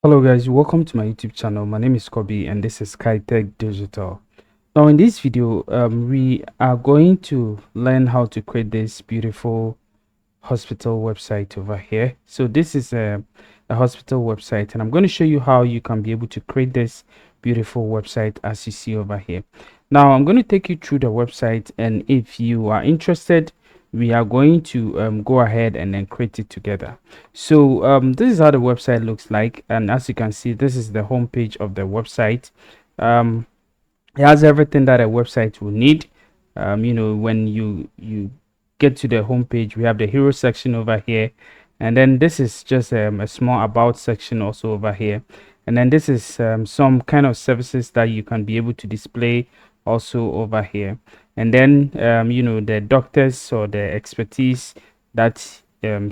Hello guys, welcome to my YouTube channel. My name is Kobe and this is SkyTech Digital. Now in this video, we are going to learn how to create this beautiful hospital website over here. So this is a hospital website and I'm going to show you how you can be able to create this beautiful website as you see over here. Now I'm going to take you through the website, and if you are interested, we are going to go ahead and then create it together. So this is how the website looks like, and as you can see, this is the home page of the website. It has everything that a website will need. When you get to the home page, we have the hero section over here, and then this is just a small about section also over here, and then this is some kind of services that you can be able to display also over here. And then the doctors or the expertise that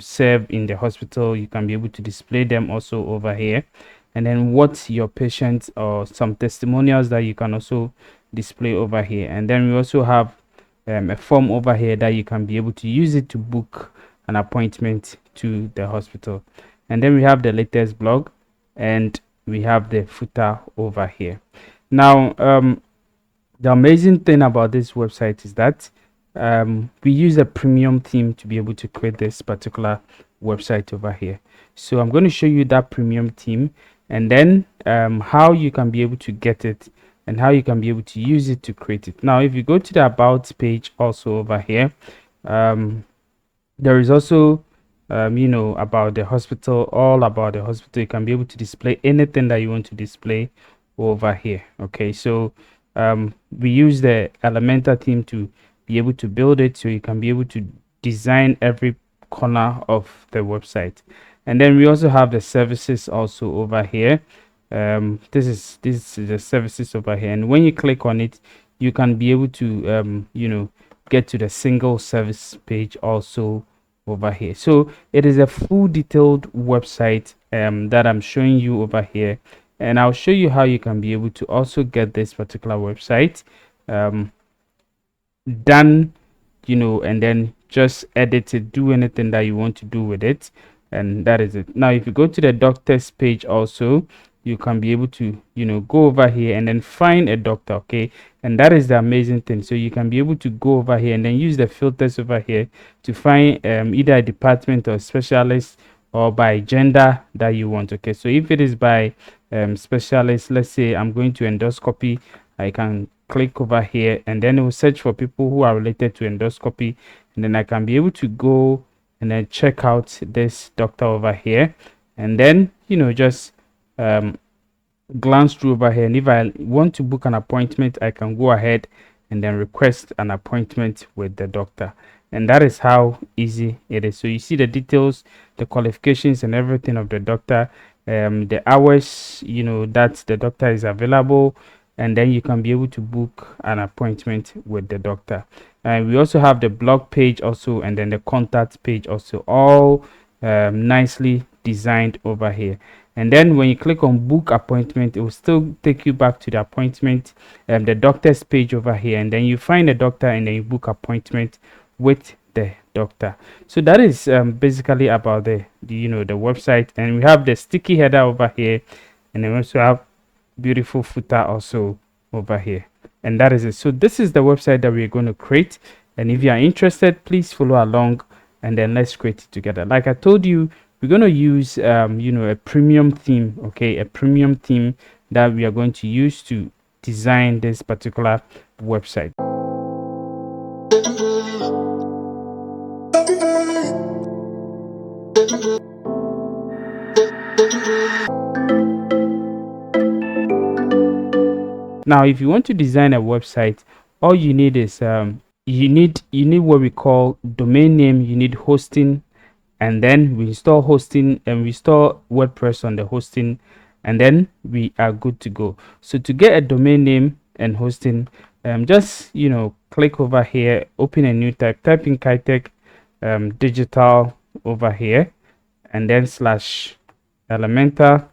serve in the hospital, you can be able to display them also over here. And then what your patients or some testimonials that you can also display over here. And then we also have a form over here that you can be able to use it to book an appointment to the hospital. And then we have the latest blog, and we have the footer over here. Now the amazing thing about this website is that we use a premium theme to be able to create this particular website over here. So I'm going to show you that premium theme, and then how you can be able to get it and how you can be able to use it to create it. Now if you go to the about page also over here, there is also about the hospital, all about the hospital. You can be able to display anything that you want to display over here. Okay, so we use the Elementor theme to be able to build it, so you can be able to design every corner of the website. And then we also have the services also over here. This is the services over here, and when you click on it, you can be able to get to the single service page also over here. So it is a full detailed website that I'm showing you over here, and I'll show you how you can be able to also get this particular website done, and then just edit it, do anything that you want to do with it, and that is it. Now if you go to the doctor's page also, you can be able to go over here and then find a doctor. Okay, and that is the amazing thing. So you can be able to go over here and then use the filters over here to find either a department or specialist, or by gender that you want. Okay, so if it is by specialist, let's say I'm going to endoscopy, I can click over here and then it will search for people who are related to endoscopy, and then I can be able to go and then check out this doctor over here, and then just glance through over here, and if I want to book an appointment, I can go ahead and then request an appointment with the doctor. And that is how easy it is. So you see the details, the qualifications and everything of the doctor, the hours that the doctor is available, and then you can be able to book an appointment with the doctor. And we also have the blog page also, and then the contact page also, all nicely designed over here. And then when you click on book appointment, it will still take you back to the appointment, the doctor's page over here, and then you find the doctor and then you book appointment with the doctor. So that is basically about the website. And we have the sticky header over here, and then we also have beautiful footer also over here, and that is it. So this is the website that we're going to create, and if you are interested, please follow along and then let's create it together. Like I told you, we're going to use a premium theme. Okay, a premium theme that we are going to use to design this particular website. Now if you want to design a website, all you need is you need what we call domain name, you need hosting, and then we install hosting and we install WordPress on the hosting, and then we are good to go. So to get a domain name and hosting, just click over here, open a new tab, type in SkyTech Digital over here, and then slash Elementor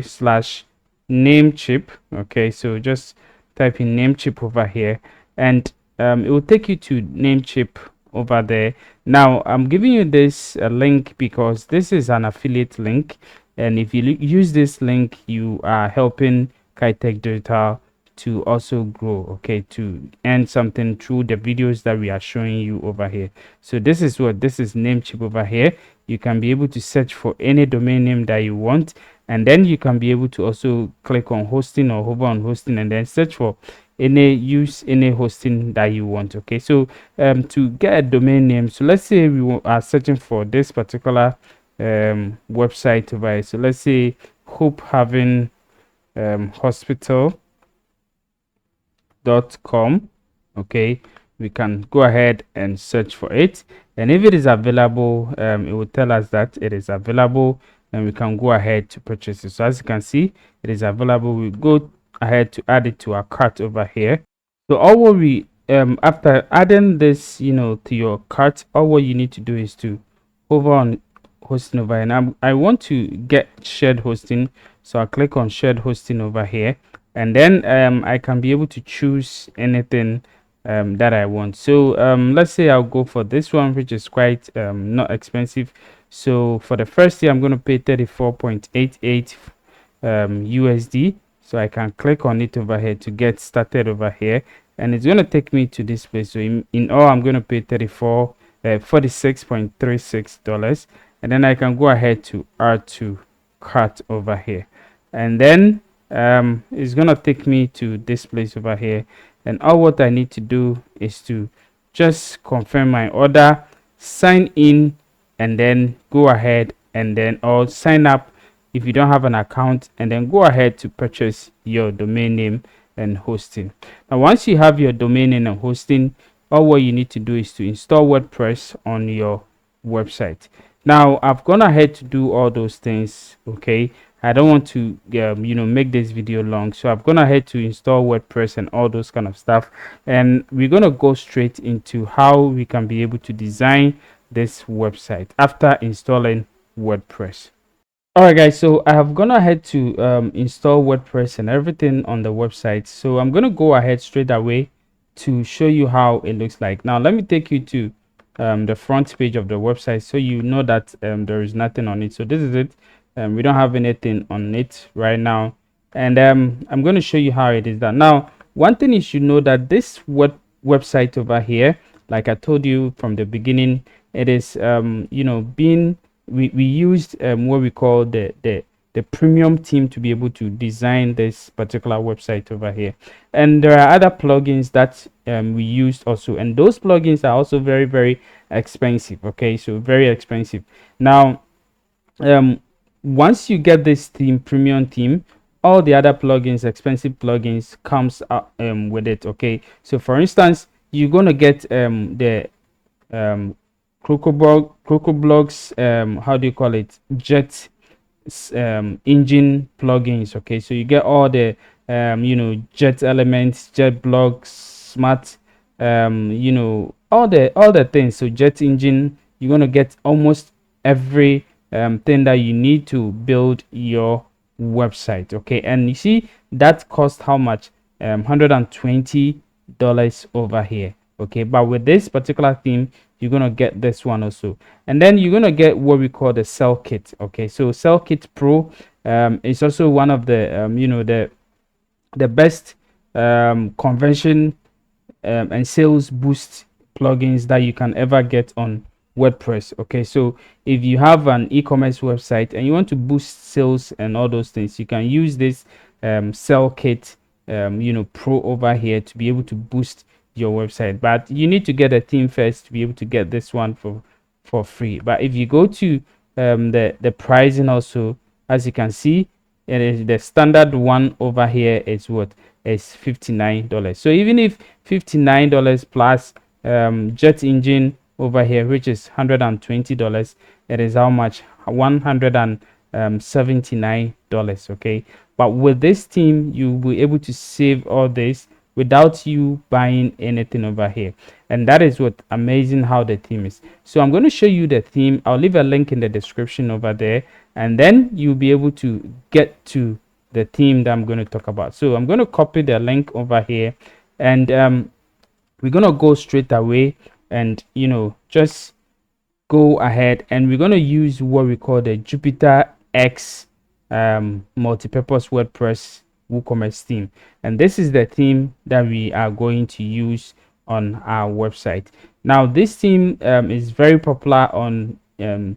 slash Namecheap. Okay, so just type in Namecheap over here, and it will take you to Namecheap over there. Now I'm giving you this link because this is an affiliate link, And if you use this link, you are helping Kitech Digital to also grow, okay, to earn something through the videos that we are showing you over here. So this is Namecheap over here. You can be able to search for any domain name that you want, and then you can be able to also click on hosting or hover on hosting and then search for any hosting that you want. Okay, so to get a domain name, so let's say we are searching for this particular website over here. So let's say Hope Having Hospital.com. Okay, we can go ahead and search for it, and if it is available, it will tell us that it is available, and we can go ahead to purchase it. So as you can see, it is available. We go ahead to add it to our cart over here. So all what we after adding this, to your cart, all what you need to do is to hover on hosting over here. And I want to get shared hosting, so I'll click on shared hosting over here, and then I can be able to choose anything that I want. So let's say I'll go for this one, which is quite not expensive. So for the first year, I'm going to pay 34.88 USD. So I can click on it over here to get started over here, and it's going to take me to this place. So in all, I'm going to pay $46.36, and then I can go ahead to add to cart over here, and then it's going to take me to this place over here, and all what I need to do is to just confirm my order, sign in, and then go ahead and then or sign up if you don't have an account, and then go ahead to purchase your domain name and hosting. Now once you have your domain name and hosting, all what you need to do is to install WordPress on your website. Now I've gone ahead to do all those things. Okay, I don't want to make this video long, so I've gone ahead to install WordPress and all those kind of stuff, and we're going to go straight into how we can be able to design this website after installing WordPress. Alright guys, so I have gone ahead to install WordPress and everything on the website. So I'm going to go ahead straight away to show you how it looks like. Now let me take you to the front page of the website, so you know that there is nothing on it. So this is it. We don't have anything on it right now, and I'm going to show you how it is done. Now one thing you should know, that this website over here, like I told you from the beginning, it is being we used what we call the premium team to be able to design this particular website over here, and there are other plugins that we used also, and those plugins are also very, very expensive. Okay, so very expensive. Now once you get this premium theme, all the other plugins, expensive plugins, comes with it. Okay, so for instance, you're gonna get the CrocoBlogs, how do you call it, Jet engine plugins. Okay, so you get all the Jet Elements, Jet Blogs, Smart, all the things. So Jet Engine, you're gonna get almost every thing that you need to build your website. Okay, and you see that cost how much? $120 over here. Okay, but with this particular theme, you're gonna get this one also, and then you're gonna get what we call the Cell Kit. Okay, so Cell Kit Pro is also one of the the best conversion and sales boost plugins that you can ever get on WordPress. Okay, so if you have an e-commerce website and you want to boost sales and all those things, you can use this Cell Kit Pro over here to be able to boost your website. But you need to get a theme first to be able to get this one for free. But if you go to the pricing also, as you can see, it is the standard one over here is what is $59. So even if $59 plus Jet Engine over here, which is $120, it is how much? $179. Okay, but with this theme, you'll be able to save all this without you buying anything over here, and that is what amazing how the theme is. So I'm going to show you the theme. I'll leave a link in the description over there, and then you'll be able to get to the theme that I'm going to talk about. So I'm going to copy the link over here, and we're going to go straight away and just go ahead, and we're going to use what we call the JupiterX multi-purpose WordPress WooCommerce theme, and this is the theme that we are going to use on our website. Now this theme is very popular on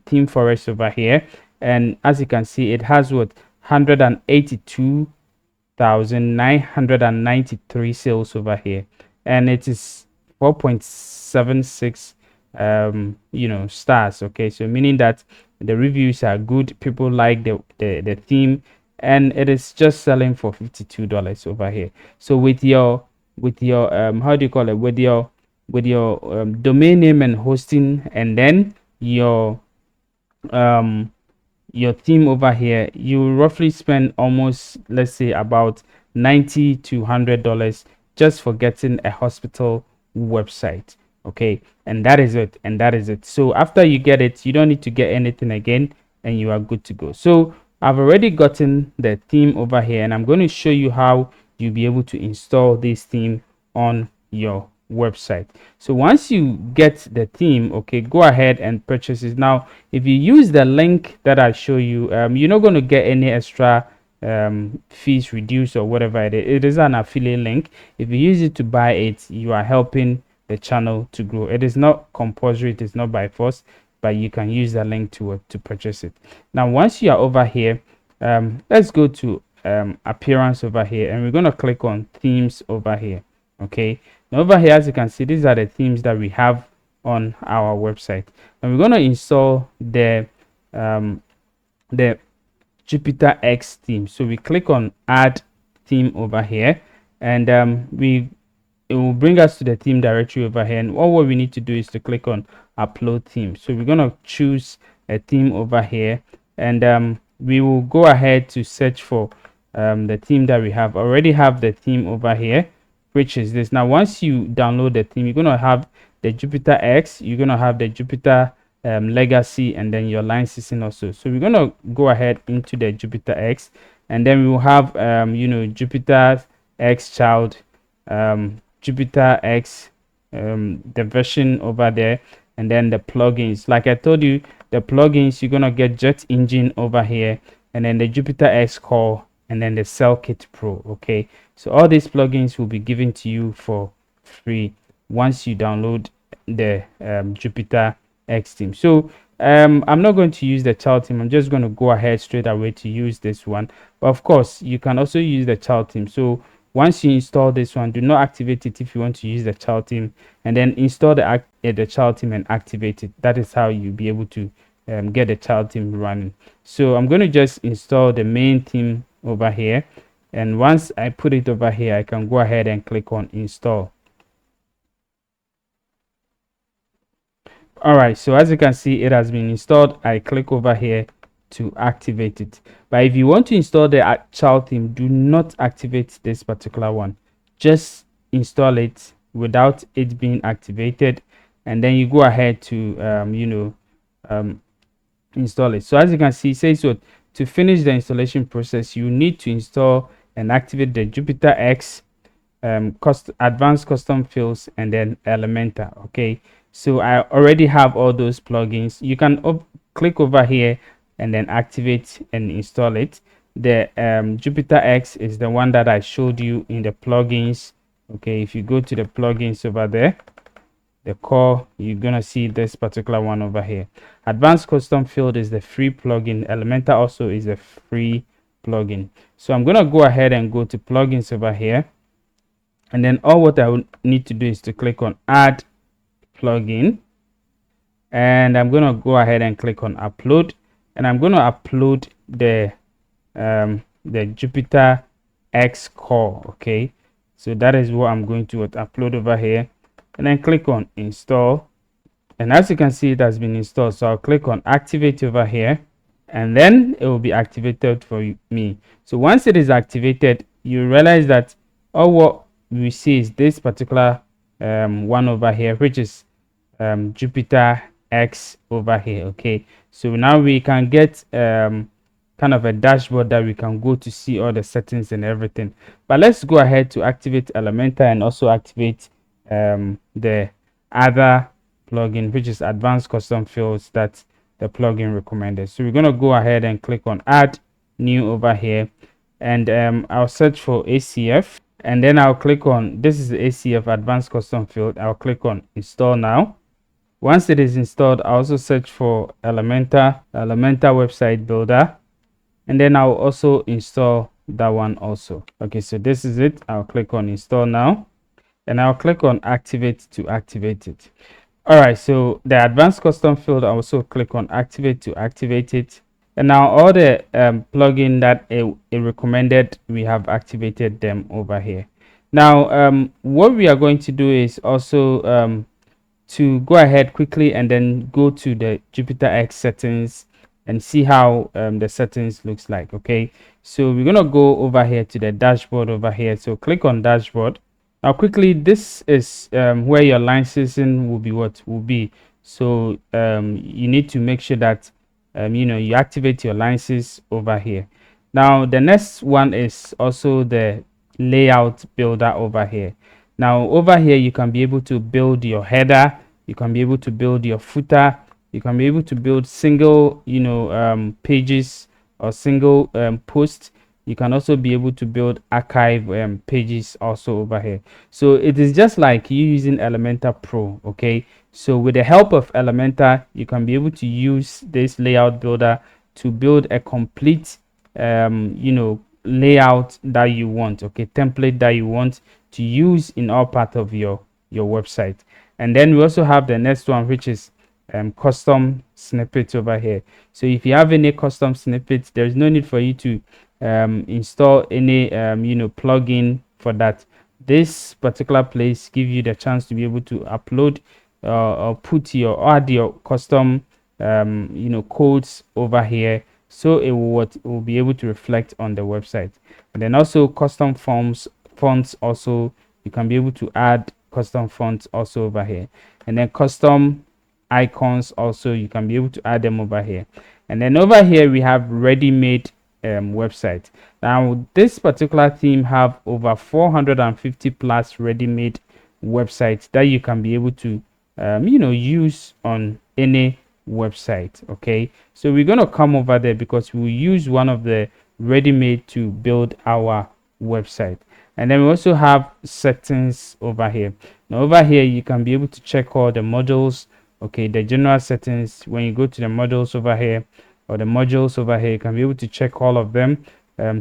Theme Forest over here, and as you can see, it has what 182,993 sales over here, and it is 4.76 stars. Okay, so meaning that the reviews are good, people like the theme, and it is just selling for $52 over here. So with your how do you call it, with your domain name and hosting, and then your theme over here, you roughly spend almost, let's say, about $90 to $100 just for getting a hospital website. Okay, and that is it, so after you get it, you don't need to get anything again, and you are good to go. So I've already gotten the theme over here, and I'm going to show you how you'll be able to install this theme on your website. So once you get the theme, okay, go ahead and purchase it. Now if you use the link that I show you, you're not going to get any extra fees reduced or whatever it is. It is an affiliate link. If you use it to buy it, you are helping the channel to grow. It is not compulsory, it is not by force, but you can use the link to purchase it. Now once you are over here, let's go to appearance over here, and we're going to click on themes over here. Okay, now over here, as you can see, these are the themes that we have on our website, and we're going to install the JupiterX theme. So we click on add theme over here, and it will bring us to the theme directory over here, and all what we need to do is to click on upload theme. So we're going to choose a theme over here, and we will go ahead to search for the theme that we have. Already have the theme over here, which is this. Now once you download the theme, you're going to have the JupiterX, you're going to have the Jupiter Legacy, and then your licensing also. So we're going to go ahead into the JupiterX, and then we will have JupiterX Child, JupiterX, the version over there, and then the plugins. Like I told you, the plugins, you're going to get JetEngine over here, and then the JupiterX Core, and then the Cell Kit Pro. Okay, so all these plugins will be given to you for free once you download the JupiterX theme. So I'm not going to use the child theme. I'm just going to go ahead straight away to use this one, but of course you can also use the child theme. So once you install this one, do not activate it if you want to use the child theme, and then install the child theme and activate it. That is how you'll be able to get the child theme running. So I'm going to just install the main theme over here, and once I put it over here, I can go ahead and click on install. All right, so as you can see, it has been installed. I click over here to activate it. But if you want to install the child theme, do not activate this particular one. Just install it without it being activated, and then you go ahead to install it. So as you can see, it says so to finish the installation process, you need to install and activate the JupiterX advanced custom fields and then Elementor. Okay, so I already have all those plugins. You can click over here and then activate and install it. The JupiterX is the one that I showed you in the plugins. Okay, if you go to the plugins over there, the core, you're gonna see this particular one over here. Advanced custom field is the free plugin. Elementor also is a free plugin. So I'm gonna go ahead and go to plugins over here, and then all what I would need to do is to click on add plugin, and I'm gonna go ahead and click on upload, and I'm gonna upload the JupiterX core. Okay, so that is what I'm going to upload over here, and then click on install, and as you can see, it has been installed. So I'll click on activate over here, and then it will be activated for me. So once it is activated, you realize that all what we see is this particular one over here, which is JupiterX over here. Okay, so now we can get kind of a dashboard that we can go to see all the settings and everything. But let's go ahead to activate Elementor and also activate the other plugin, which is advanced custom fields, that the plugin recommended. So we're going to go ahead and click on add new over here, and I'll search for ACF, and then I'll click on, this is the ACF advanced custom field. I'll click on install now. Once it is installed, I'll also search for Elementor website builder, and then I'll also install that one also. Okay, so this is it. I'll click on install now, and I'll click on activate to activate it. All right, so the advanced custom field, I also click on activate to activate it. And now all the plugin that it recommended, we have activated them over here. Now, what we are going to do is also to go ahead quickly and then go to the JupiterX settings and see how the settings looks like. Okay, so we're gonna go over here to the dashboard over here. So click on dashboard. Now quickly, this is where your licensing will be. So you need to make sure that you activate your licenses over here. Now the next one is also the layout builder over here. Now over here you can be able to build your header, you can be able to build your footer, you can be able to build single pages or single posts. You can also be able to build archive pages also over here. So it is just like you using Elementor Pro. Okay, so with the help of Elementor, you can be able to use this layout builder to build a complete layout that you want, okay, template that you want to use in all part of your website. And then we also have the next one, which is custom snippets over here. So if you have any custom snippets, there's no need for you to install any plugin for that. This particular place give you the chance to be able to upload or add your custom codes over here, so it will be able to reflect on the website. And then also custom fonts also, you can be able to add custom fonts also over here. And then custom icons also, you can be able to add them over here. And then over here we have ready-made website. Now this particular theme have over 450 plus ready-made websites that you can be able to use on any website. Okay, so we're going to come over there because we'll use one of the ready-made to build our website. And then we also have settings over here. Now over here you can be able to check all the modules, okay, the general settings. When you go to the modules over here, or the modules over here, you can be able to check all of them,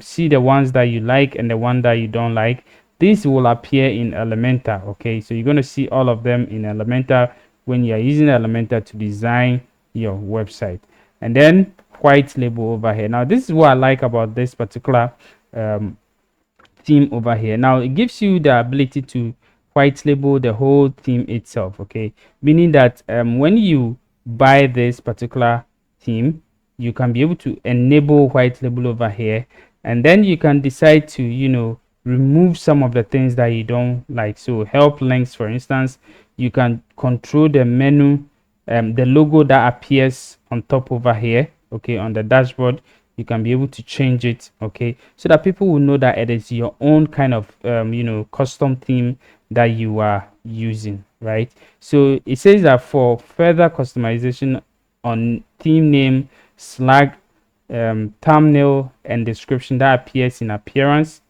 see the ones that you like and the one that you don't like. This will appear in Elementor. Okay, so you're going to see all of them in Elementor when you are using Elementor to design your website. And then white label over here. Now this is what I like about this particular theme over here. Now it gives you the ability to white label the whole theme itself, okay, meaning that when you buy this particular theme, you can be able to enable white label over here, and then you can decide to remove some of the things that you don't like. So help links, for instance, you can control the menu, the logo that appears on top over here, okay, on the dashboard. You can be able to change it, okay, so that people will know that it is your own kind of custom theme that you are using, right? So it says that for further customization on theme name, thumbnail and description that appears in appearance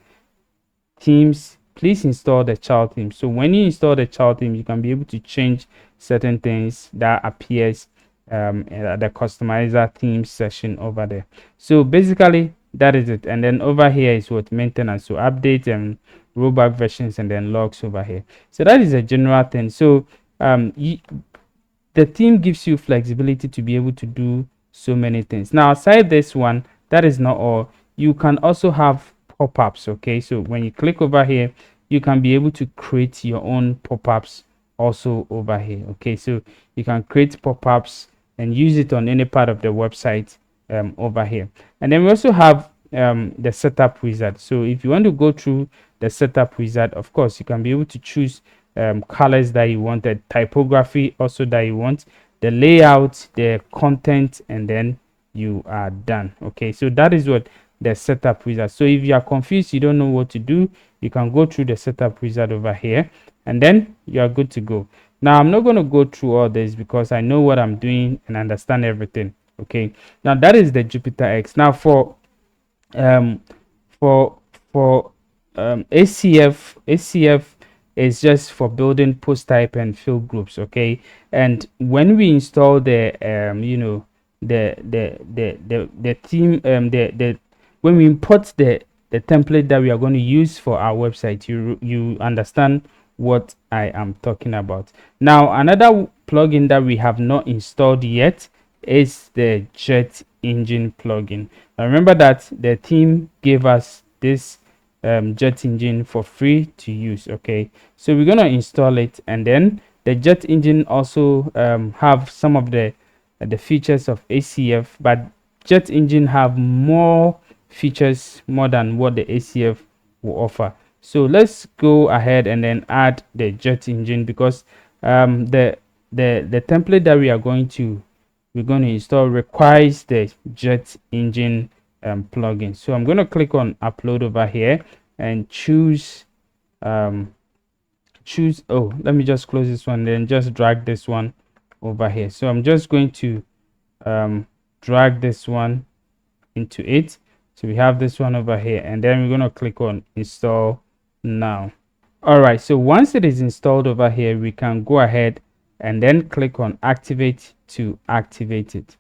themes, please install the child theme. So when you install the child theme, you can be able to change certain things that appears at the customizer theme section over there. So basically that is it. And then over here is what maintenance, so update and rollback versions, and then logs over here. So that is a general thing. So the theme gives you flexibility to be able to do so many things. Now aside this one, that is not all. You can also have pop-ups, okay? So when you click over here, you can be able to create your own pop-ups also over here, okay? So you can create pop-ups and use it on any part of the website over here. And then we also have the setup wizard. So if you want to go through the setup wizard, of course you can be able to choose colors that you want, the typography also that you want, the layout, the content, and then you are done. Okay, so that is what the setup wizard. So if you are confused, you don't know what to do, you can go through the setup wizard over here, and then you are good to go. Now I'm not going to go through all this because I know what I'm doing and understand everything. Okay, now that is the JupiterX. Now um for for ACF is just for building post type and field groups. Okay, and when we install the the theme, the when we import the template that we are going to use for our website, you understand what I am talking about. Now another plugin that we have not installed yet is the JetEngine plugin. Now remember that the team gave us this JetEngine for free to use. Okay, so we're gonna install it, and then the JetEngine also have some of the features of ACF, but JetEngine have more features more than what the ACF will offer. So let's go ahead and then add the JetEngine, because the template that we're going to install requires the JetEngine plugin. So I'm going to click on upload over here and choose oh, let me just close this one, then just drag this one over here. So I'm just going to drag this one into it. So we have this one over here, and then we're going to click on install now. All right, so once it is installed over here, we can go ahead and then click on activate to activate it.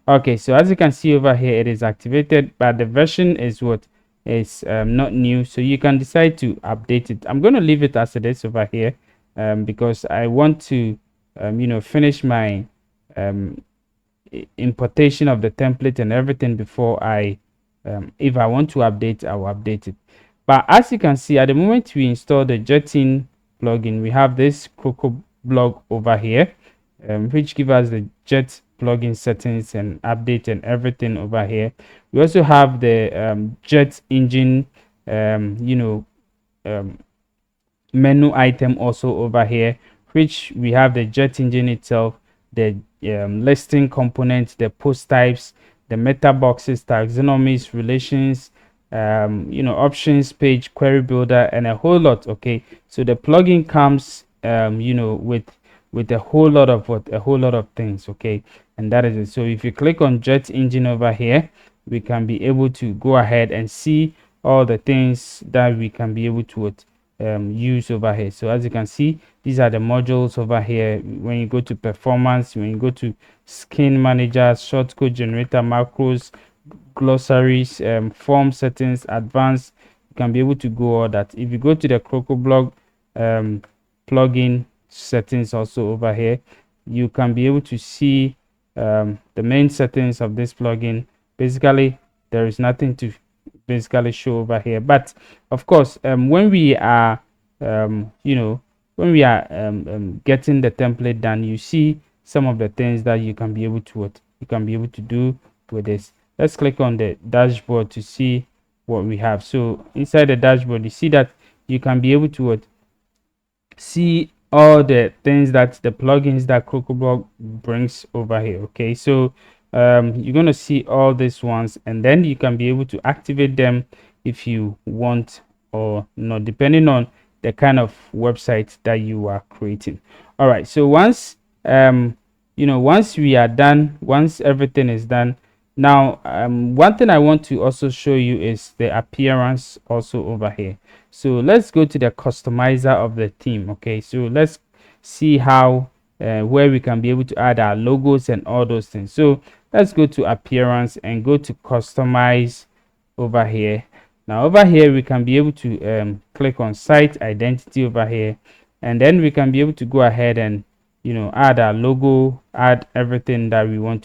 Okay, so as you can see over here, it is activated, but the version is what is not new, so you can decide to update it. I'm going to leave it as it is over here because I want to finish my importation of the template and everything before I if I want to update, I will update it. But as you can see, at the moment we install the JetEngine plugin, we have this Croco blog over here, which gives us the Jet plugin settings and update and everything over here. We also have the JetEngine menu item also over here, which we have the JetEngine itself, the listing components, the post types, the meta boxes, taxonomies, relations, options page, query builder, and a whole lot. Okay, so the plugin comes with a whole lot of things. Okay, and that is it. So if you click on JetEngine over here, we can be able to go ahead and see all the things that we can be able to use over here. So as you can see, these are the modules over here. When you go to performance, when you go to skin manager, shortcode generator, macros, glossaries, form settings, advanced, you can be able to go all that. If you go to the Croco blog plugin settings also over here, you can be able to see the main settings of this plugin. Basically, there is nothing to basically show over here, but of course when we are getting the template done, you see some of the things that you can be able to do with this. Let's click on the dashboard to see what we have. So inside the dashboard, you see that you can be able to see all the things that the plugins that CrocoBlog brings over here. Okay, so you're going to see all these ones, and then you can be able to activate them if you want or not, depending on the kind of website that you are creating. All right, so once once we are done, once everything is done, now one thing I want to also show you is the appearance also over here. So let's go to the customizer of the theme. Okay, so let's see how where we can be able to add our logos and all those things. So let's go to appearance and go to customize over here. Now over here we can be able to click on site identity over here, and then we can be able to go ahead and add our logo, add everything that we want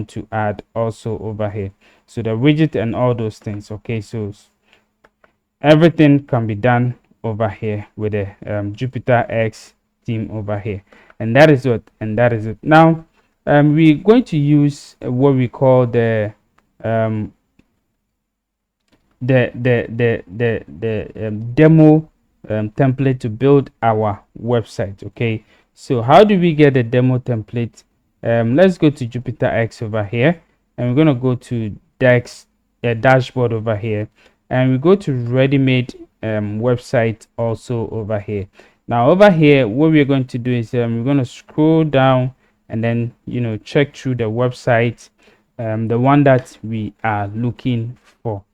to add also over here. So the widget and all those things. Okay, so everything can be done over here with the JupiterX theme over here, and that is it. Now we're going to use what we call the demo template to build our website. Okay, so how do we get the demo template? Let's go to JupiterX over here, and we're going to go to dashboard over here, and we go to ready-made website also over here, Now over here, what we're going to do is we're going to scroll down and then check through the website, the one that we are looking for.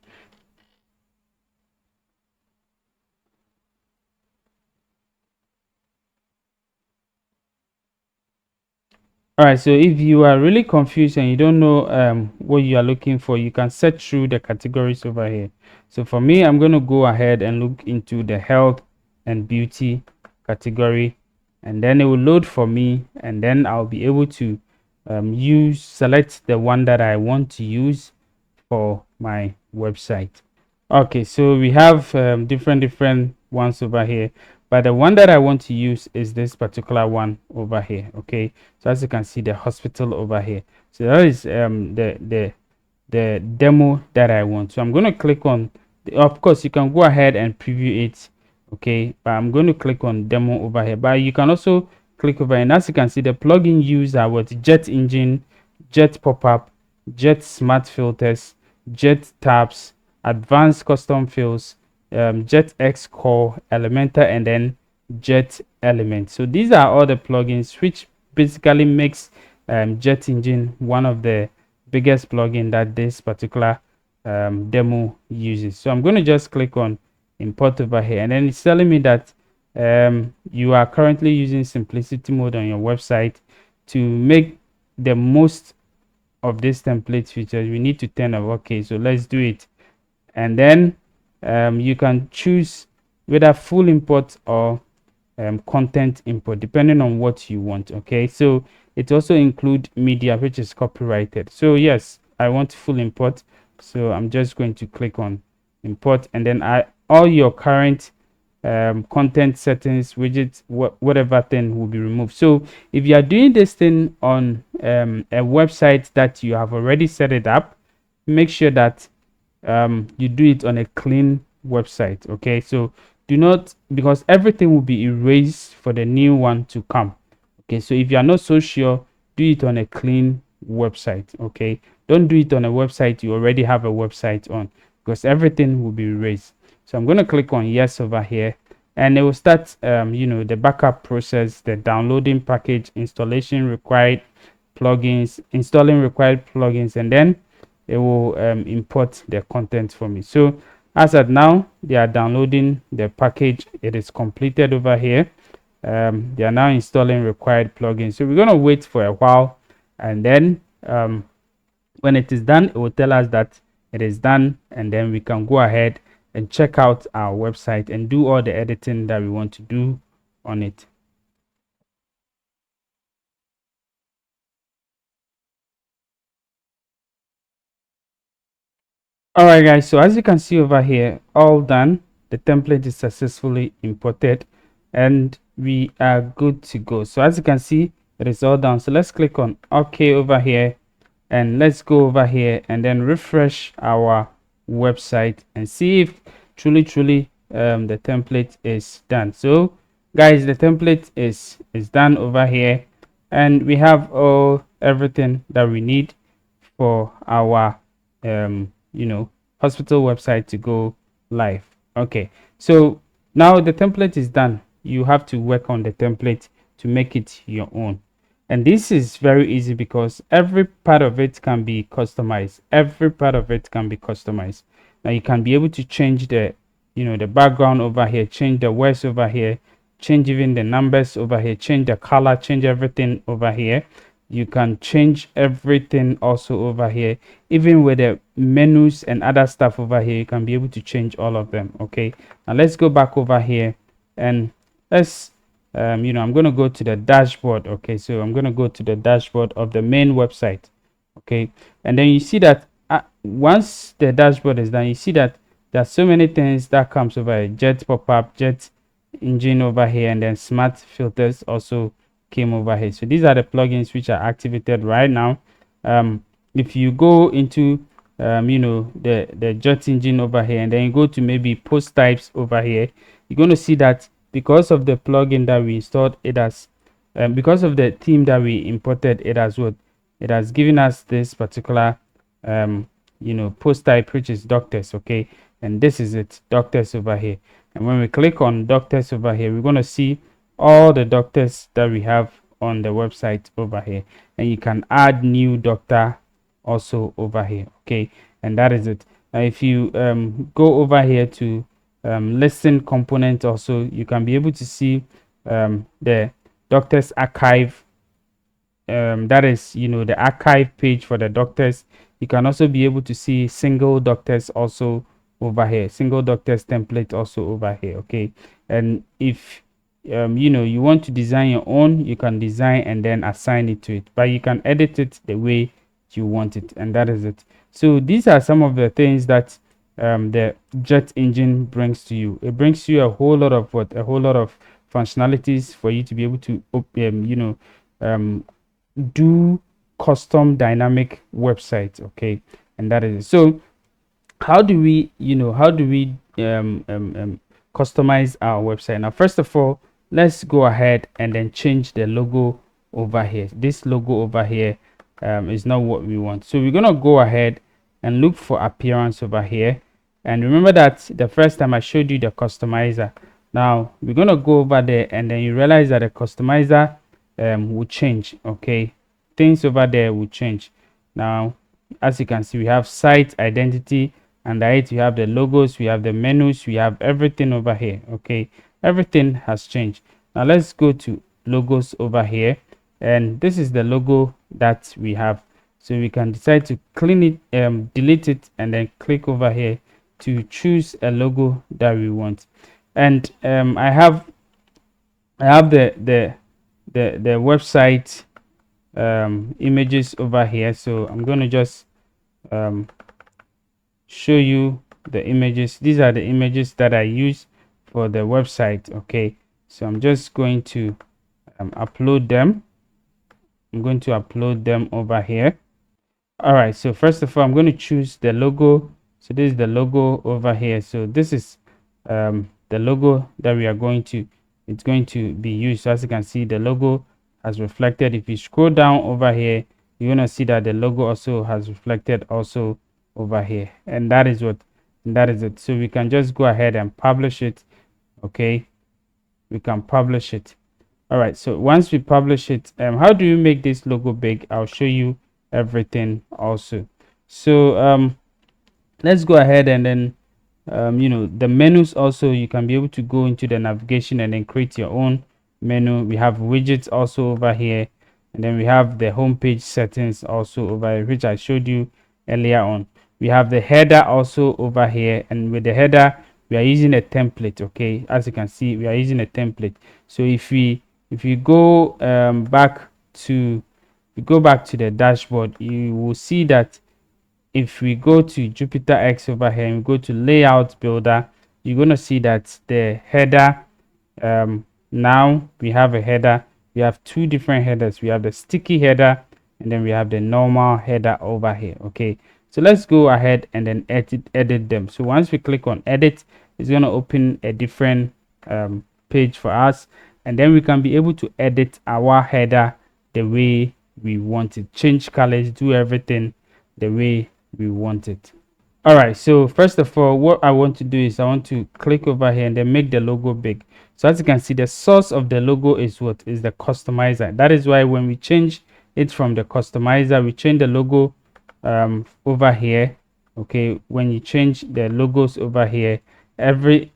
All right, so if you are really confused and you don't know what you are looking for, you can search through the categories over here. So for me, I'm going to go ahead and look into the health and beauty category, and then it will load for me, and then I'll be able to select the one that I want to use for my website. Okay, so we have different ones over here, but the one that I want to use is this particular one over here. Okay, so as you can see, the hospital over here. So that is the demo that I want. So I'm going to click on of course you can go ahead and preview it, okay, but I'm going to click on demo over here. But you can also click over, and as you can see, the plugin used are what: JetEngine, Jet Pop-up, Jet Smart Filters, Jet Tabs, Advanced Custom Fields, JetEX Core, Elementor, and then Jet Element. So these are all the plugins which basically makes JetEngine one of the biggest plugin that this particular demo uses. So I'm going to just click on import over here, and then it's telling me that you are currently using simplicity mode on your website. To make the most of this template features, we need to turn off. Okay, so let's do it. And then you can choose whether full import or content import, depending on what you want. Okay, so it also include media which is copyrighted. So yes, I want full import, so I'm just going to click on import, and then all your current content settings, widgets, whatever thing will be removed. So if you are doing this thing on a website that you have already set it up, make sure that you do it on a clean website. Okay, so do not, because everything will be erased for the new one to come. Okay, so if you are not so sure, do it on a clean website. Okay, don't do it on a website you already have a website on, because everything will be erased. So I'm going to click on yes over here, and it will start the backup process, the downloading package, installation required plugins, installing required plugins, and then it will import the content for me. So as at now, they are downloading the package. It is completed over here. They are now installing required plugins. So we're going to wait for a while, and then when it is done, it will tell us that it is done, and then we can go ahead and check out our website and do all the editing that we want to do on it. All right, guys, so as you can see over here, all done. The template is successfully imported and we are good to go. So as you can see, it is all done. So let's click on OK over here, and let's go over here and then refresh our website and see if truly the template is done. So guys, the template is done over here, and we have everything that we need for our hospital website to go live. Okay, so now the template is done. You have to work on the template to make it your own, and this is very easy because every part of it can be customized. Now you can be able to change the the background over here, change the words over here, change even the numbers over here, change the color, change everything over here. You can change everything also over here, even with the menus and other stuff over here. You can be able to change all of them. Okay, now let's go back over here, and let's I'm going to go to the dashboard. Okay, so I'm going to go to the dashboard of the main website. Okay, and then you see that once the dashboard is done, you see that there are so many things that comes over here: Jet Pop-up, Jet Engine over here, and then Smart Filters also came over here. So these are the plugins which are activated right now. If you go into the JetEngine over here, and then you go to maybe post types over here, you're going to see that because of the plugin that we installed, it has because of the theme that we imported, it has given us this particular post type, which is doctors. Okay, and this is it, doctors over here. And when we click on doctors over here, we're going to see all the doctors that we have on the website over here, and you can add new doctor also over here. Okay, and that is it. Now if you go over here to listen component, also you can be able to see the doctors archive, that is, the archive page for the doctors. You can also be able to see single doctors also over here, single doctors template also over here. Okay, and if you want to design your own, you can design and then assign it to it, but you can edit it the way you want it, and that is it. So these are some of the things that the JetEngine brings to you. It brings you a whole lot of functionalities for you to be able to do custom dynamic websites. Okay, and that is it. So how do we customize our website? Now first of all, let's go ahead and then change the logo over here. This logo over here is not what we want, so we're gonna go ahead and look for appearance over here. And remember that the first time I showed you the customizer. Now we're gonna go over there, and then you realize that the customizer will change. Okay, things over there will change. Now as you can see, we have site identity, and right, we have the logos, we have the menus, we have everything over here. Okay, everything has changed. Now let's go to logos over here, and this is the logo that we have. So we can decide to clean it, delete it, and then click over here to choose a logo that we want. And I have the website images over here, so I'm going to just show you the images. These are the images that I use for the website. Okay, so I'm just going to upload them. I'm going to upload them over here. All right, so first of all, I'm going to choose the logo. So this is the logo over here. So this is the logo that we are going to be used. So as you can see, the logo has reflected. If you scroll down over here, you're going to see that the logo also has reflected also over here, and that is it. So we can just go ahead and publish it. Okay, we can publish it. All right, so once we publish it, how do you make this logo big? I'll show you everything also. So let's go ahead and then the menus also, you can be able to go into the navigation and then create your own menu. We have widgets also over here, and then we have the home page settings also over here, which I showed you earlier on. We have the header also over here, and with the header we are using a template. Okay, as you can see, we are using a template. So if you go back to the dashboard, you will see that if we go to JupiterX over here and we go to layout builder, you're going to see that the header, now we have a header. We have two different headers. We have the sticky header, and then we have the normal header over here. Okay, so let's go ahead and then edit them. So once we click on edit, it's going to open a different page for us, and then we can be able to edit our header the way we want it, change colors, do everything the way we want it. All right, so first of all, what I want to do is I want to click over here and then make the logo big. So as you can see, the source of the logo is what is the customizer. That is why when we change it from the customizer, we change the logo over here. Okay, when you change the logos over here, every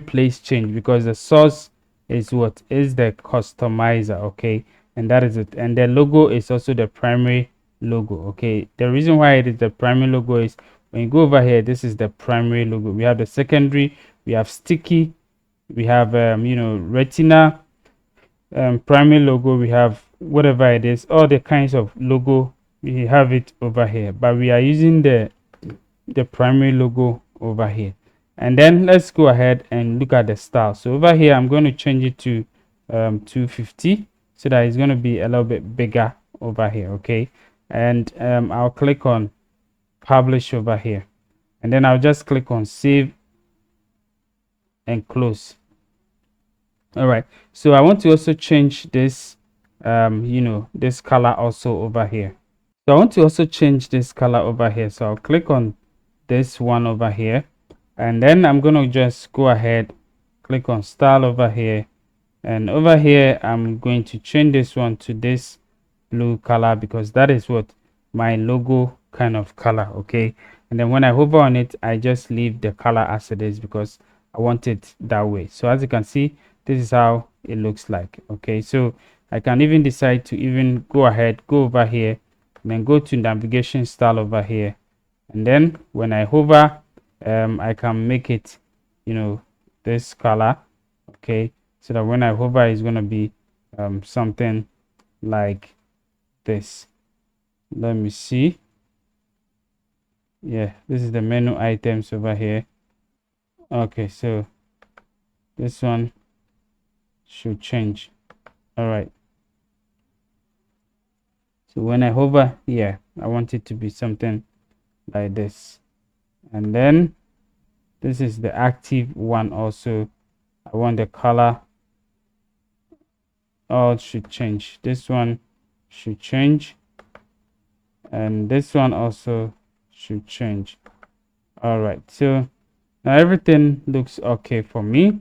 place change, because the source is what is the customizer. Okay, and that is it. And the logo is also the primary logo. Okay, the reason why it is the primary logo is when you go over here, this is the primary logo. We have the secondary, we have sticky, we have retina, primary logo, we have whatever it is, all the kinds of logo, we have it over here, but we are using the primary logo over here. And then let's go ahead and look at the style. So over here, I'm going to change it to 250, so that it's going to be a little bit bigger over here. Okay, and I'll click on publish over here, and then I'll just click on save and close. All right, so I want to also change this this color also over here. So I want to also change this color over here, so I'll click on this one over here, and then I'm going to just go ahead click on style over here, and over here I'm going to change this one to this blue color because that is what my logo kind of color. Okay, and then when I hover on it, I just leave the color as it is because I want it that way. So as you can see, this is how it looks like. Okay, so I can even decide to even go ahead, go over here, and then go to navigation style over here, and then when I hover, I can make it, this color. Okay, so that when I hover, it's going to be something like this. Let me see. Yeah, this is the menu items over here. Okay, so this one should change. All right, so when I hover here, I want it to be something like this, and then this is the active one. Also, I want the color, all should change. This one should change, and this one also should change. All right, so now everything looks okay for me,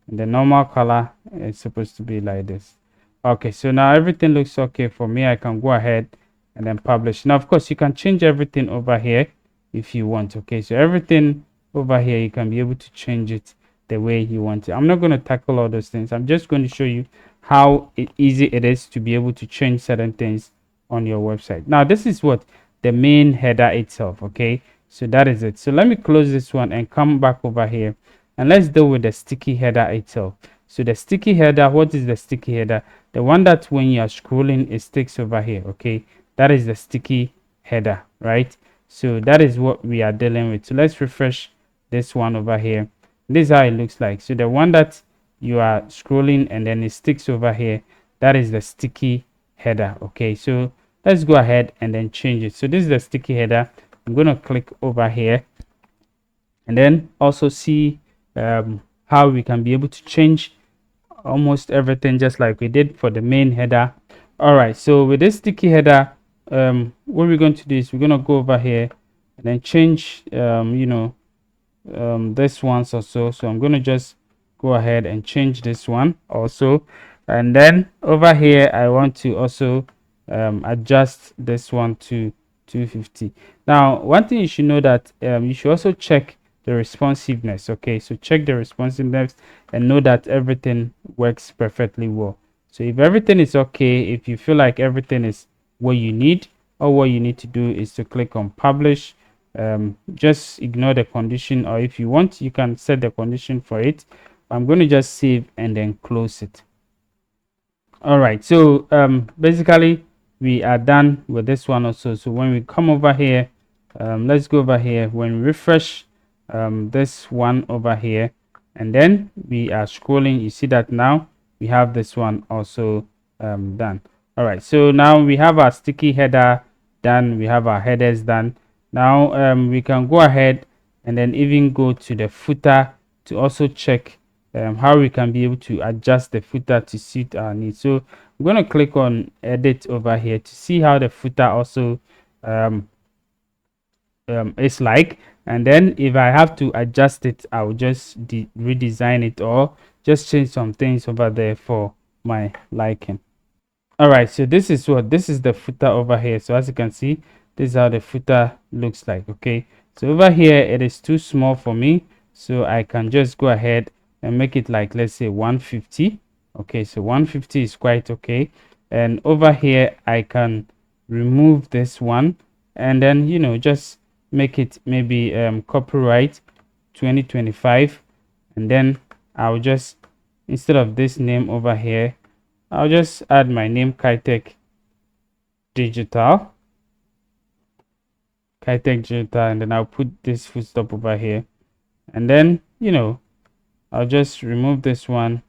and the normal color is supposed to be like this. Okay, so now everything looks okay for me. I can go ahead and then publish. Now of course you can change everything over here if you want. Okay, so everything over here you can be able to change it the way you want it. I'm not going to tackle all those things. I'm just going to show you how easy it is to be able to change certain things on your website. Now this is what the main header itself. Okay, so that is it. So let me close this one and come back over here, and let's deal with the sticky header itself. So the sticky header, what is the sticky header? The one that when you are scrolling it sticks over here. Okay, that is the sticky header, right? So that is what we are dealing with. So let's refresh this one over here. This is how it looks like. So the one that you are scrolling and then it sticks over here, that is the sticky header. Okay, so let's go ahead and then change it. So this is the sticky header. I'm going to click over here and then also see how we can be able to change almost everything just like we did for the main header. All right, so with this sticky header, what we're going to do is we're going to go over here and then change this one also. So I'm going to just go ahead and change this one also, and then over here I want to also adjust this one to 250. Now one thing you should know that you should also check the responsiveness. Okay, so check the responsiveness and know that everything works perfectly well. So if everything is okay, if you feel like everything is what you need, all what you need to do is to click on publish. Just ignore the condition, or if you want you can set the condition for it. I'm going to just save and then close it. All right, so basically we are done with this one also. So when we come over here, let's go over here. When we refresh this one over here and then we are scrolling, you see that now we have this one also done. All right, so now we have our sticky header done, we have our headers done. Now we can go ahead and then even go to the footer to also check how we can be able to adjust the footer to suit our needs. So I'm going to click on edit over here to see how the footer also is like, and then if I have to adjust it, I'll just redesign it or just change some things over there for my liking. All right, so this is the footer over here. So as you can see, this is how the footer looks like. Okay, so over here it is too small for me, so I can just go ahead and make it like, let's say 150. Okay, so 150 is quite okay. And over here I can remove this one and then just make it maybe copyright 2025, and then I'll just, instead of this name over here, I'll just add my name, Kitech Digital, and then I'll put this full stop over here, and then I'll just remove this one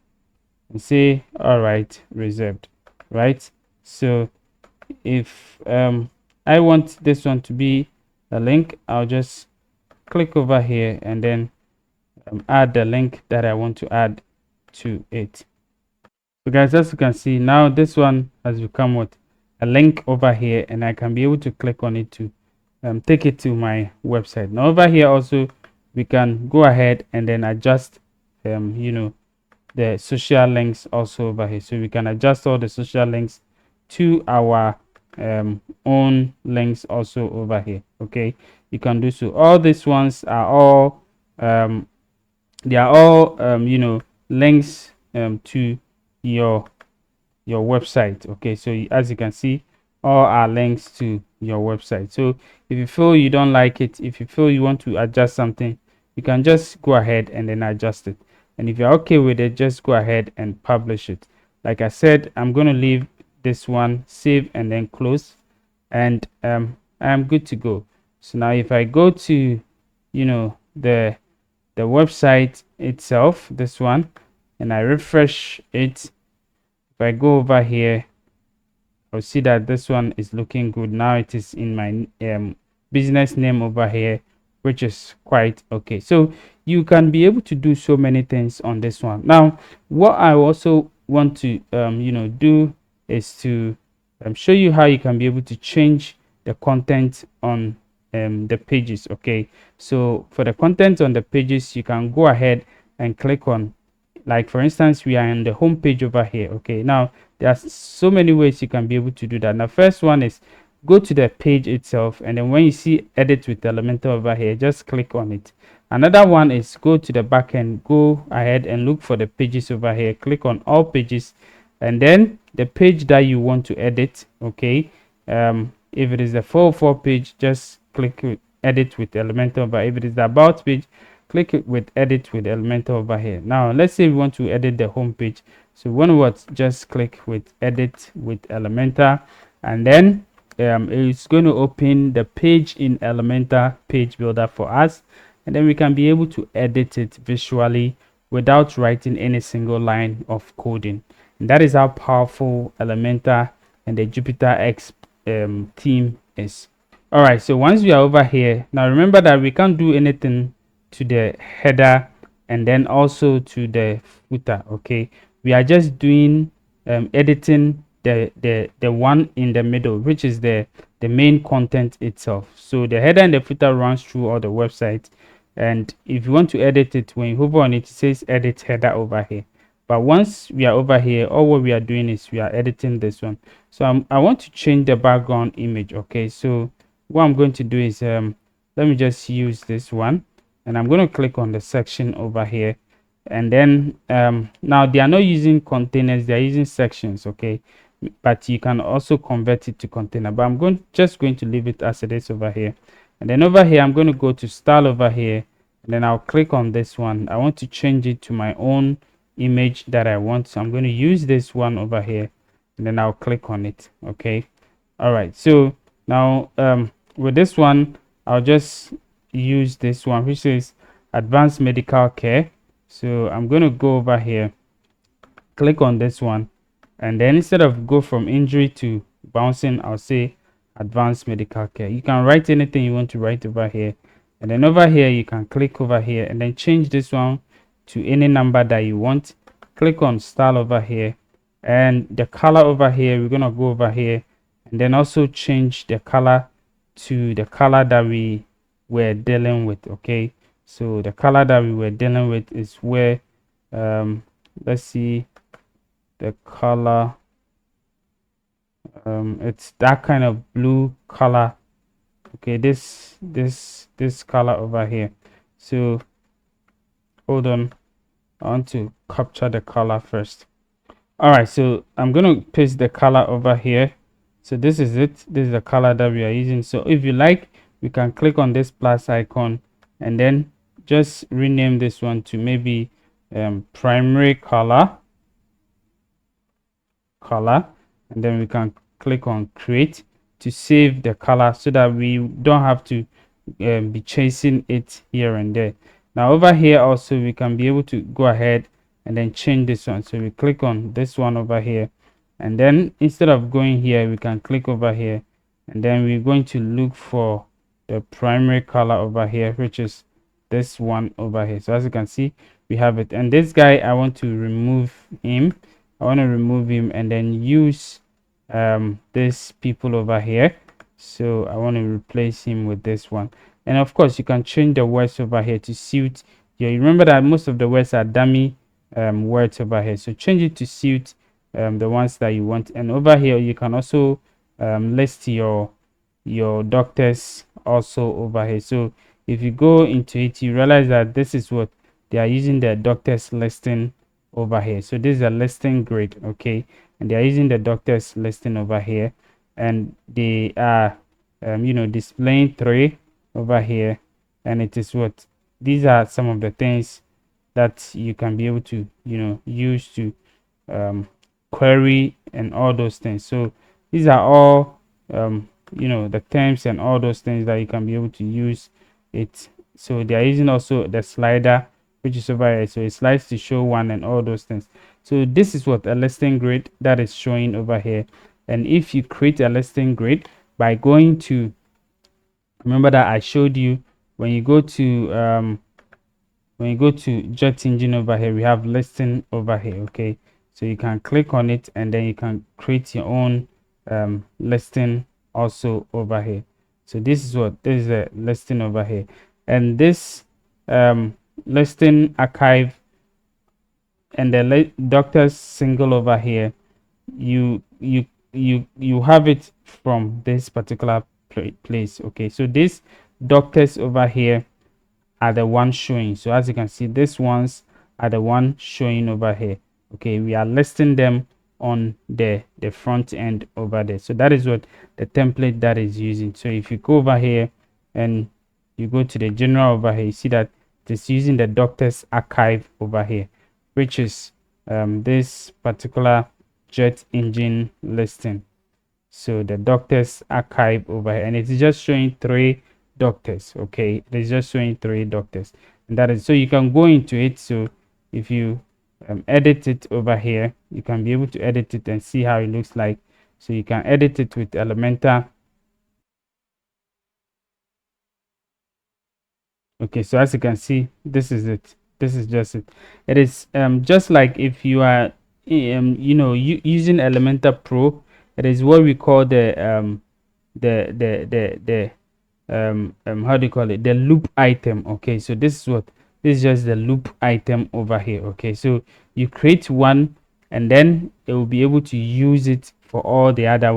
and say all right, reserved, right? So if I want this one to be a link, I'll just click over here and then add the link that I want to add to it. So guys, as you can see, now this one has become what, a link over here, and I can be able to click on it to take it to my website. Now over here also we can go ahead and then adjust the social links also over here. So we can adjust all the social links to our own links also over here. Okay, you can do so. All these ones are all they are all links to your website. Okay, so as you can see, all are links to your website. So if you feel you don't like it, if you feel you want to adjust something, you can just go ahead and then adjust it. And if you're okay with it, just go ahead and publish it. Like I said, I'm going to leave this one, save and then close, and I'm good to go. So now if I go to the website itself, this one, and I refresh it, if I go over here, I'll see that this one is looking good. Now it is in my business name over here, which is quite okay. So you can be able to do so many things on this one. Now what I also want to do is to show you how you can be able to change the content on the pages. Okay, so for the content on the pages, you can go ahead and click on, like for instance, we are in the home page over here. Okay, now there's so many ways you can be able to do that. Now first one is go to the page itself, and then when you see edit with Elementor over here, just click on it. Another one is go to the back end, go ahead and look for the pages over here, click on all pages, and then the page that you want to edit. Okay, if it is the 404 page, just click with edit with Elementor. But if it is the about page, click it with edit with Elementor over here. Now let's say we want to edit the home page, so we want to just click with edit with Elementor, and then it's going to open the page in Elementor page builder for us, and then we can be able to edit it visually without writing any single line of coding. And that is how powerful Elementor and the JupiterX theme is. All right, so once we are over here, now remember that we can't do anything to the header and then also to the footer. Okay, we are just doing editing the one in the middle, which is the main content itself. So the header and the footer runs through all the website, and if you want to edit it, when you hover on it, it says edit header over here. But once we are over here, all what we are doing is we are editing this one. So I want to change the background image. Okay, so what I'm going to do is let me just use this one, and I'm going to click on the section over here, and then now they are not using containers, they are using sections. Okay, but you can also convert it to container, but I'm just going to leave it as it is over here. And then over here I'm going to go to style over here, and then I'll click on this one. I want to change it to my own image that I want, so I'm going to use this one over here, and then I'll click on it. Okay, all right, so now with this one I'll just use this one, which is advanced medical care. So I'm going to go over here, click on this one, and then instead of go from injury to bouncing, I'll say advanced medical care. You can write anything you want to write over here, and then over here you can click over here and then change this one to any number that you want. Click on style over here, and the color over here, we're gonna go over here and then also change the color to the color that we were dealing with. Okay, so the color that we were dealing with is where let's see, the color, it's that kind of blue color. Okay, this color over here. So hold on, I want to capture the color first. All right, so I'm going to paste the color over here. So this is it, this is the color that we are using. So if you like, we can click on this plus icon and then just rename this one to maybe primary color, and then we can click on create to save the color so that we don't have to be chasing it here and there. Now over here also we can be able to go ahead and then change this one. So we click on this one over here, and then instead of going here we can click over here, and then we're going to look for the primary color over here, which is this one over here. So as you can see, we have it. And this guy, I want to remove him. I want to remove him and then use this people over here. So I want to replace him with this one. And of course you can change the words over here to suit your, you remember that most of the words are dummy words over here. So change it to suit the ones that you want. And over here you can also list your doctors also over here. So if you go into it, you realize that this is what they are using, the doctors listing over here. So this is a listing grid, okay, and they are using the doctors listing over here, and they are displaying 3 over here. And it is what these are some of the things that you can be able to use to query and all those things. So these are all the terms and all those things that you can be able to use it. So they are using also the slider, which is over here, so it slides to show one and all those things. So this is what a listing grid that is showing over here. And if you create a listing grid by going to, remember that I showed you, when you go to JetEngine over here, we have listing over here, okay, so you can click on it and then you can create your own listing also over here. So this is a listing over here, and this listing archive and the doctor's single over here, you have it from this particular place, okay. So these doctors over here are the ones showing. So as you can see, these ones are the one showing over here, okay. We are listing them on the front end over there. So that is what the template that is using. So if you go over here and you go to the general over here, you see that it's using the doctor's archive over here, which is this particular JetEngine listing. So the doctors archive over here, and it's just showing 3 doctors, okay. It's just showing 3 doctors, and that is, so you can go into it. So if you edit it over here, you can be able to edit it and see how it looks like. So you can edit it with Elementor. Okay, so as you can see, this is it. This is just it. It is just like if you are using Elementor Pro. It is what we call the how do you call it, the loop item, okay. So this is just the loop item over here, okay. So you create one and then it will be able to use it for all the other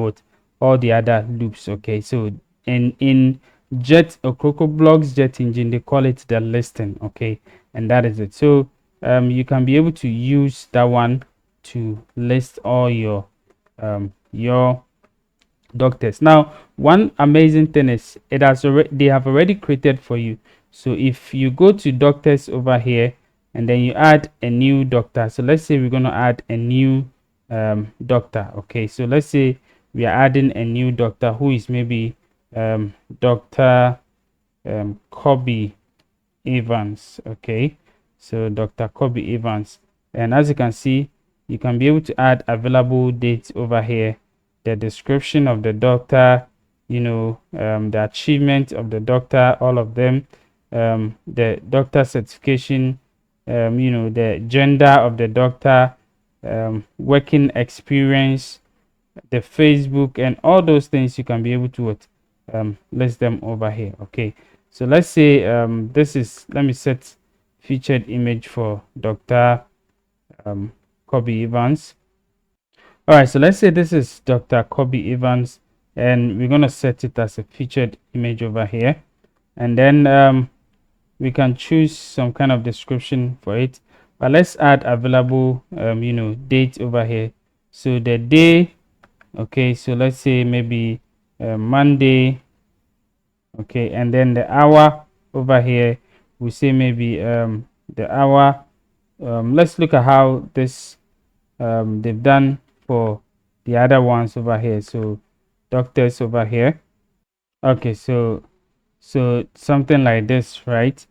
loops, okay. So in CrocoBlogs JetEngine, they call it the listing, okay, and that is it. So you can be able to use that one to list all your doctors. Now one amazing thing is they have already created for you. So if you go to doctors over here and then you add a new doctor, so let's say we're going to add a new doctor, okay. So let's say we are adding a new doctor who is maybe Dr. Kobe Evans, okay. So Dr. Kobe Evans, and as you can see, you can be able to add available dates over here, the description of the doctor, the achievement of the doctor, all of them, the doctor certification, the gender of the doctor, working experience, the Facebook, and all those things. You can be able to list them over here, okay. So let's say let me set featured image for Dr. Kobe Evans. All right, so let's say this is Dr. Kobe Evans, and we're going to set it as a featured image over here. And then we can choose some kind of description for it. But let's add available, date over here. So the day, okay, so let's say maybe Monday, okay, and then the hour over here, we say maybe the hour. Let's look at how this they've done for the other ones over here. So doctors over here, okay, so something like this, right?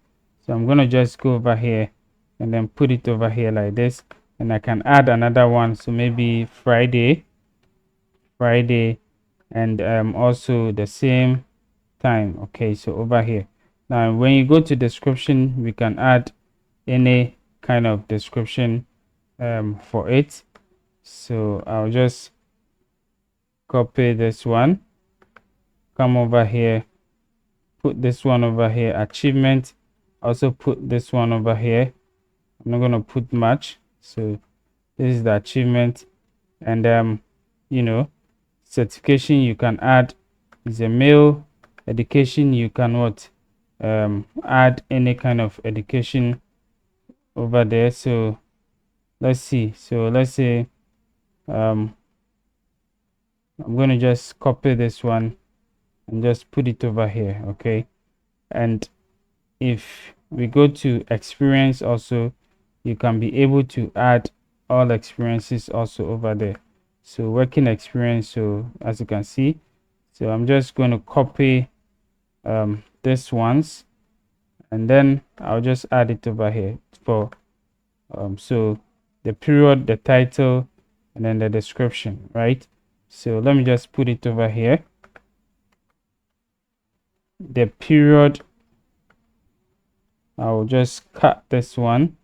So I'm gonna just go over here and then put it over here like this, and I can add another one. So maybe Friday, and also the same time, okay. So over here, now when you go to description, we can add any kind of description for it. So I'll just copy this one, come over here, put this one over here, achievement, also put this one over here. I'm not going to put much, So this is the achievement. And you know, certification you can add is a male. Education you can what add any kind of education over there. So let's see. So let's say I'm going to just copy this one and just put it over here. Okay. And if we go to experience also, you can be able to add all experiences also over there. So working experience, so as you can see, so I'm just going to copy this ones, and then I'll just add it over here for so the period, the title, and then the description, right? So let me just put it over here. The period, I'll just cut this one.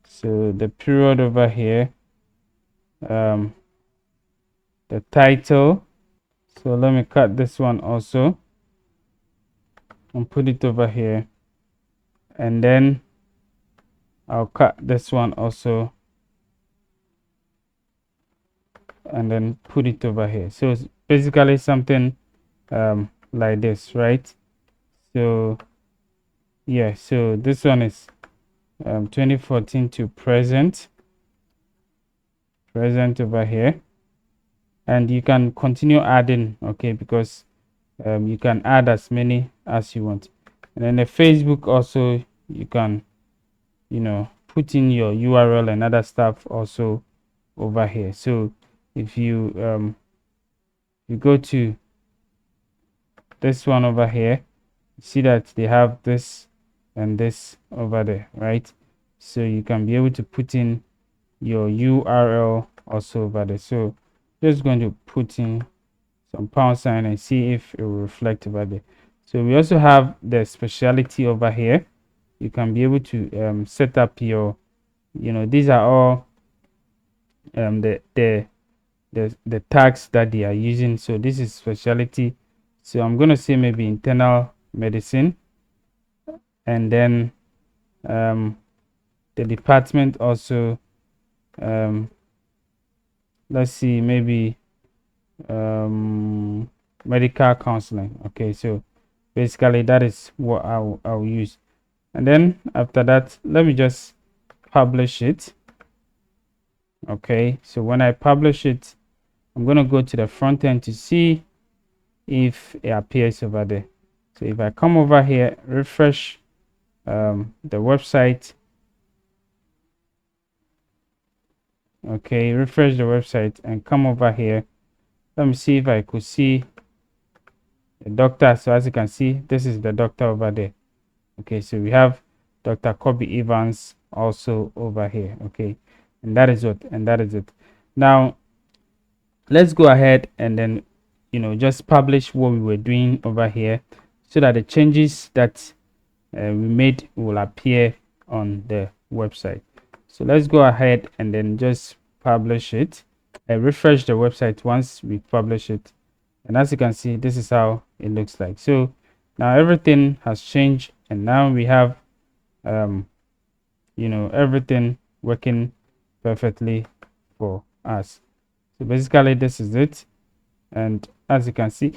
So the period over here, the title, so let me cut this one also and put it over here, and then I'll cut this one also and then put it over here. So it's basically something like this, right? So yeah, so this one is 2014 to present over here, and you can continue adding, okay, because you can add as many as you want. And then the Facebook also, you can put in your URL and other stuff also over here. So if you you go to this one over here, you see that they have this and this over there, right? So you can be able to put in your URL also over there. So just going to put in some pound sign and see if it will reflect over there. So we also have the specialty over here. You can be able to set up your, these are all the tags that they are using. So this is specialty. So I'm going to say maybe internal medicine, and then the department also, let's see, maybe medical counseling. Okay, so basically that is what I'll use. And then after that, let me just publish it. Okay, so when I publish it, I'm going to go to the front end to see if it appears over there. So if I come over here, refresh the website. Okay, refresh the website and come over here. Let me see if I could see the doctor. So as you can see, this is the doctor over there. Okay, so we have Dr. Kobe Evans also over here. Okay, and that is it. Now let's go ahead and then just publish what we were doing over here, so that the changes that we made will appear on the website. So let's go ahead and then just publish it. I refresh the website once we publish it, and as you can see, this is how it looks like. So now everything has changed, and now we have everything working perfectly for us. So basically this is it, and as you can see,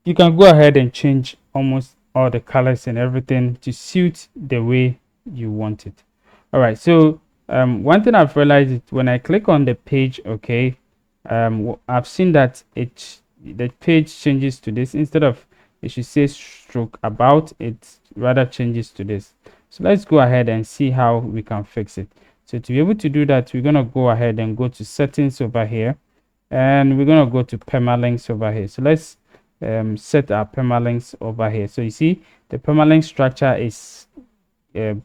you can go ahead and change almost all the colors and everything to suit the way you want it. All right, so one thing I've realized is when I click on the page, okay, I've seen that the page changes to this. Instead of it should say stroke about, it rather changes to this. So let's go ahead and see how we can fix it. So to be able to do that, we're going to go ahead and go to settings over here, and we're going to go to permalinks over here. So let's set our permalinks over here. So you see the permalink structure is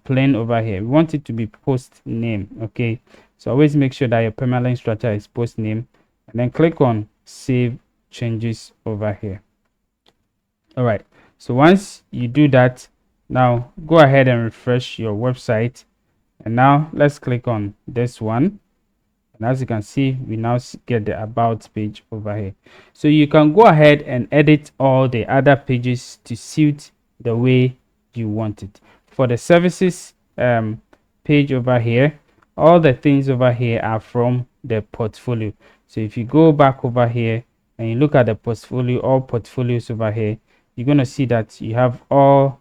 plain over here. We want it to be post name. Okay, so always make sure that your permalink structure is post name, and then click on save changes over here. All right, so once you do that, now go ahead and refresh your website, and now let's click on this one, and as you can see, we now get the about page over here. So you can go ahead and edit all the other pages to suit the way you want it. For the services page over here, all the things over here are from the portfolio. So if you go back over here and you look at the portfolio, all portfolios over here, you're going to see that you have all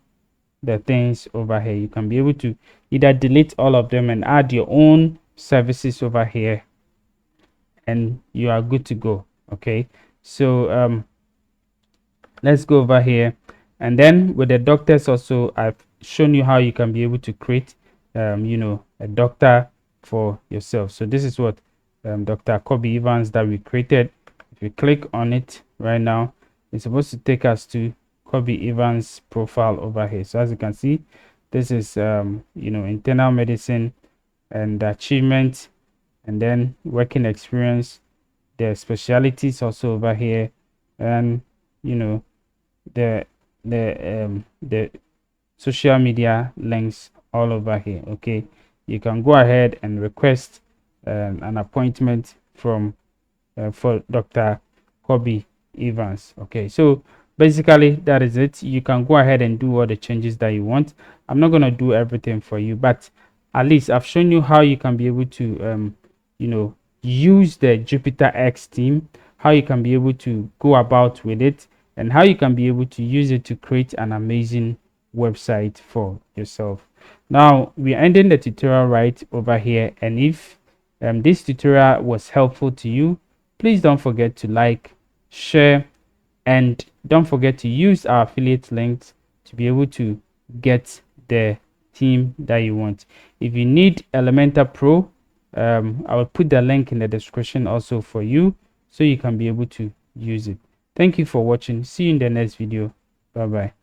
the things over here. You can be able to either delete all of them and add your own services over here, and you are good to go. Okay, so let's go over here, and then with the doctors also, I've shown you how you can be able to create a doctor for yourself. So this is what Dr. Kobe Evans that we created. If you click on it right now, it's supposed to take us to Kobe Evans profile over here. So as you can see, this is internal medicine and achievement, and then working experience, the specialities also over here, and the the social media links all over here. Okay, you can go ahead and request an appointment from for Dr. Kobe Evans. Okay, so basically that is it. You can go ahead and do all the changes that you want. I'm not going to do everything for you, but at least I've shown you how you can be able to use the JupiterX theme, how you can be able to go about with it, and how you can be able to use it to create an amazing website for yourself. Now we're ending the tutorial right over here, and if this tutorial was helpful to you, please don't forget to like, share, and don't forget to use our affiliate links to be able to get the theme that you want. If you need Elementor Pro, I will put the link in the description also for you, so you can be able to use it. Thank you for watching. See you in the next video. Bye bye.